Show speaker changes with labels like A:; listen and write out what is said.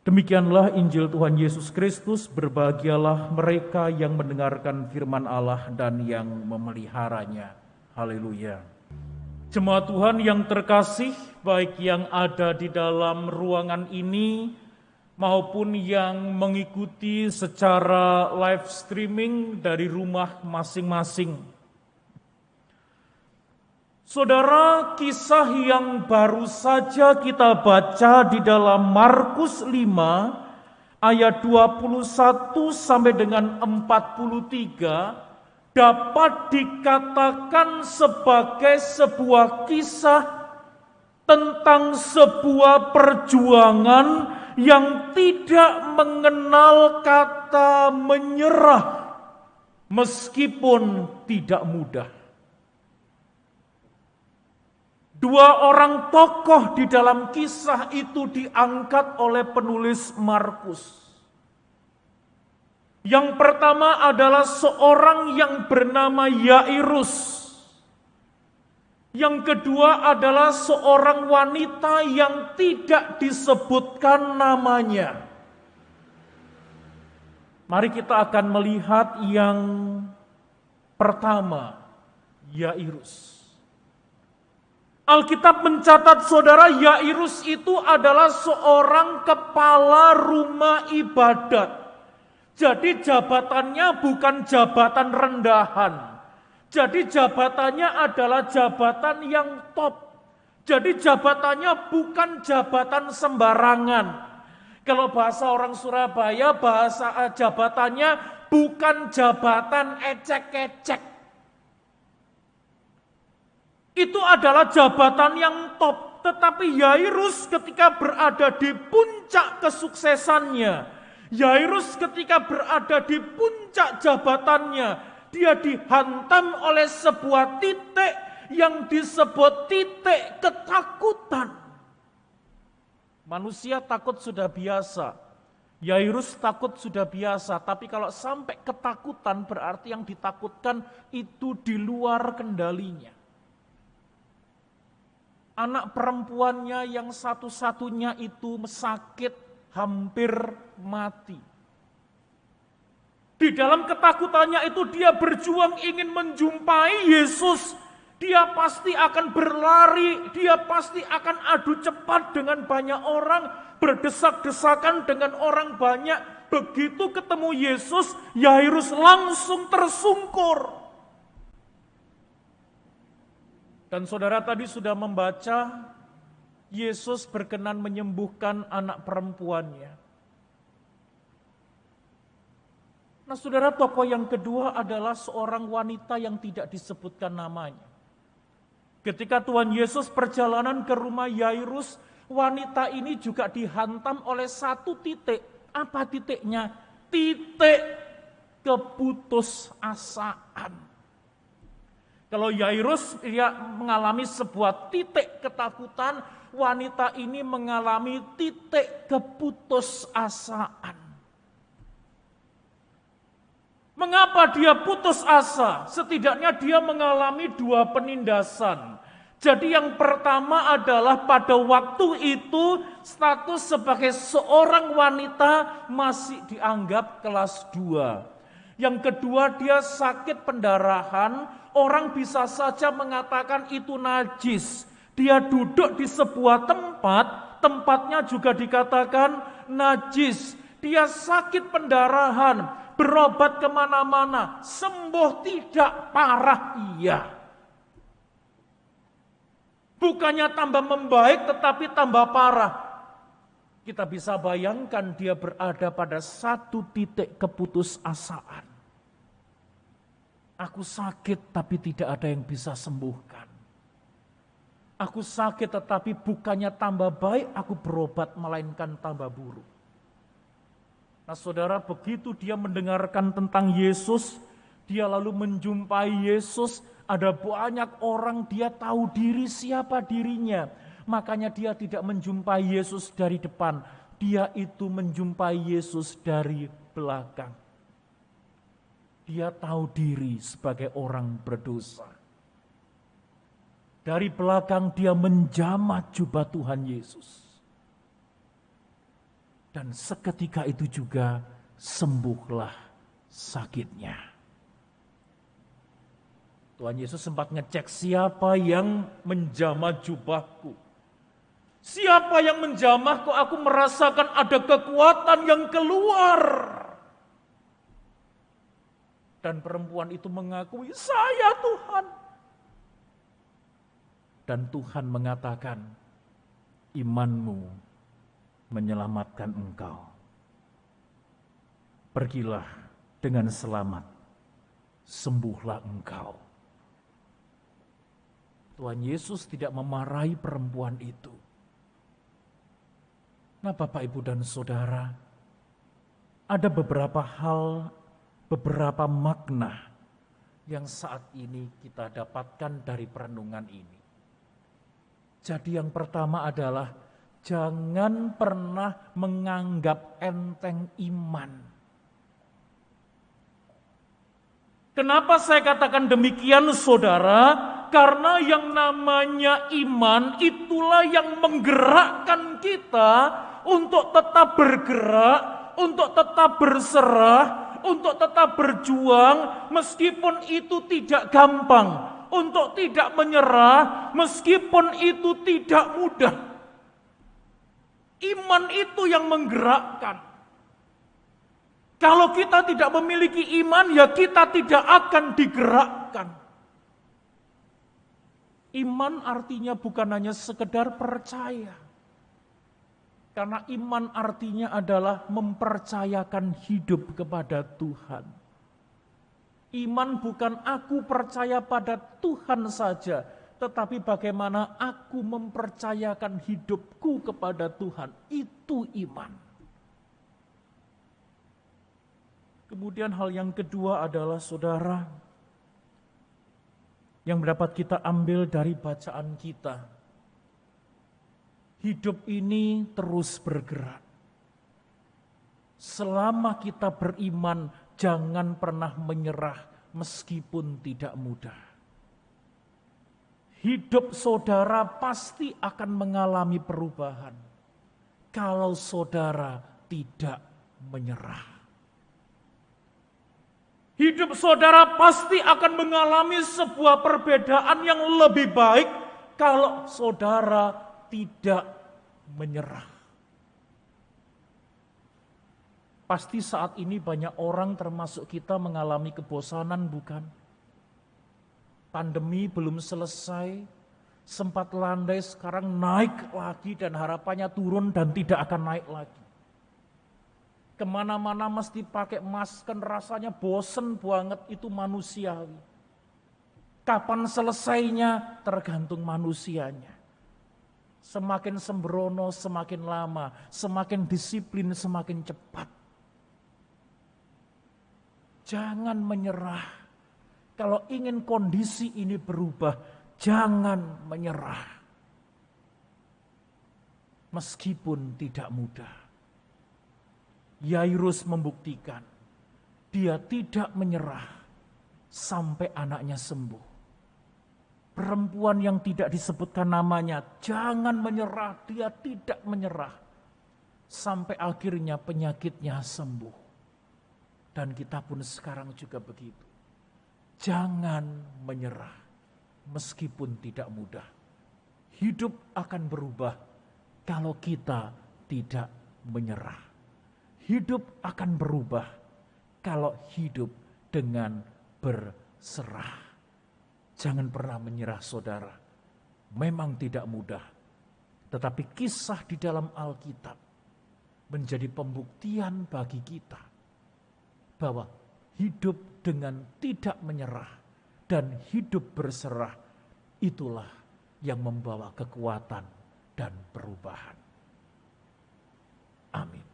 A: Demikianlah Injil Tuhan Yesus Kristus. Berbahagialah mereka yang mendengarkan firman Allah dan yang memeliharanya. Haleluya. Jemaat Tuhan yang terkasih, baik yang ada di dalam ruangan ini maupun yang mengikuti secara live streaming dari rumah masing-masing. Saudara, kisah yang baru saja kita baca di dalam Markus 5 ayat 21 sampai dengan 43 dapat dikatakan sebagai sebuah kisah tentang sebuah perjuangan yang tidak mengenal kata menyerah meskipun tidak mudah. Dua orang tokoh di dalam kisah itu diangkat oleh penulis Markus. Yang pertama adalah seorang yang bernama Yairus. Yang kedua adalah seorang wanita yang tidak disebutkan namanya. Mari kita akan melihat yang pertama, Yairus. Alkitab mencatat saudara, Yairus itu adalah seorang kepala rumah ibadat. Jadi jabatannya bukan jabatan rendahan. Jadi jabatannya adalah jabatan yang top. Jadi jabatannya bukan jabatan sembarangan. Kalau bahasa orang Surabaya, bahasa jabatannya bukan jabatan ecek-ecek. Itu adalah jabatan yang top. Tetapi Yairus ketika berada di puncak kesuksesannya, Yairus ketika berada di puncak jabatannya, dia dihantam oleh sebuah titik yang disebut titik ketakutan. Manusia takut sudah biasa. Yairus takut sudah biasa, tapi kalau sampai ketakutan berarti yang ditakutkan itu di luar kendalinya. Anak perempuannya yang satu-satunya itu sakit, hampir mati. Di dalam ketakutannya itu dia berjuang ingin menjumpai Yesus. Dia pasti akan berlari, dia pasti akan adu cepat dengan banyak orang, berdesak-desakan dengan orang banyak. Begitu ketemu Yesus, Yairus langsung tersungkur. Dan saudara tadi sudah membaca, Yesus berkenan menyembuhkan anak perempuannya. Nah saudara, tokoh yang kedua adalah seorang wanita yang tidak disebutkan namanya. Ketika Tuhan Yesus perjalanan ke rumah Yairus, wanita ini juga dihantam oleh satu titik. Apa titiknya? Titik keputusasaan. Kalau Yairus dia mengalami sebuah titik ketakutan, wanita ini mengalami titik keputusasaan. Mengapa dia putus asa? Setidaknya dia mengalami dua penindasan. Jadi yang pertama adalah pada waktu itu status sebagai seorang wanita masih dianggap kelas 2. Yang kedua dia sakit pendarahan. Orang bisa saja mengatakan itu najis. Dia duduk di sebuah tempat, tempatnya juga dikatakan najis. Dia sakit pendarahan, berobat kemana-mana, sembuh tidak, parah iya. Bukannya tambah membaik tetapi tambah parah. Kita bisa bayangkan dia berada pada satu titik keputusasaan. Aku sakit tapi tidak ada yang bisa sembuhkan. Aku sakit tetapi bukannya tambah baik, aku berobat melainkan tambah buruk. Nah saudara, begitu dia mendengarkan tentang Yesus, dia lalu menjumpai Yesus, ada banyak orang dia tahu diri siapa dirinya. Makanya dia tidak menjumpai Yesus dari depan, dia itu menjumpai Yesus dari belakang. Dia tahu diri sebagai orang berdosa. Dari belakang dia menjamah jubah Tuhan Yesus. Dan seketika itu juga sembuhlah sakitnya. Tuhan Yesus sempat ngecek siapa yang menjamah jubahku. Siapa yang menjamah kok aku merasakan ada kekuatan yang keluar. Dan perempuan itu mengakui, saya Tuhan. Dan Tuhan mengatakan, imanmu menyelamatkan engkau. Pergilah dengan selamat, sembuhlah engkau. Tuhan Yesus tidak memarahi perempuan itu. Nah, Bapak, Ibu, dan Saudara, ada beberapa hal, beberapa makna yang saat ini kita dapatkan dari perenungan ini. Jadi yang pertama adalah jangan pernah menganggap enteng iman. Kenapa saya katakan demikian, saudara? Karena yang namanya iman itulah yang menggerakkan kita untuk tetap bergerak, untuk tetap berserah, untuk tetap berjuang meskipun itu tidak gampang, untuk tidak menyerah meskipun itu tidak mudah. Iman itu yang menggerakkan. Kalau kita tidak memiliki iman, ya kita tidak akan digerakkan. Iman artinya bukan hanya sekedar percaya. Karena iman artinya adalah mempercayakan hidup kepada Tuhan. Iman bukan aku percaya pada Tuhan saja, tetapi bagaimana aku mempercayakan hidupku kepada Tuhan. Itu iman. Kemudian hal yang kedua adalah, saudara, yang dapat kita ambil dari bacaan kita. Hidup ini terus bergerak. Selama kita beriman, jangan pernah menyerah meskipun tidak mudah. Hidup saudara pasti akan mengalami perubahan kalau saudara tidak menyerah. Hidup saudara pasti akan mengalami sebuah perbedaan yang lebih baik kalau saudara tidak menyerah. Pasti saat ini banyak orang termasuk kita mengalami kebosanan, bukan? Pandemi belum selesai, sempat landai, sekarang naik lagi dan harapannya turun dan tidak akan naik lagi. Kemana-mana mesti pakai masker, rasanya bosen banget, itu manusiawi. Kapan selesainya tergantung manusianya. Semakin sembrono, semakin lama, semakin disiplin, semakin cepat. Jangan menyerah. Kalau ingin kondisi ini berubah, jangan menyerah. Meskipun tidak mudah. Yairus membuktikan dia tidak menyerah sampai anaknya sembuh. Perempuan yang tidak disebutkan namanya, jangan menyerah, dia tidak menyerah sampai akhirnya penyakitnya sembuh. Dan kita pun sekarang juga begitu. Jangan menyerah meskipun tidak mudah. Hidup akan berubah kalau kita tidak menyerah. Hidup akan berubah kalau hidup dengan berserah. Jangan pernah menyerah, saudara. Memang tidak mudah. Tetapi kisah di dalam Alkitab menjadi pembuktian bagi kita bahwa hidup dengan tidak menyerah dan hidup berserah itulah yang membawa kekuatan dan perubahan. Amin.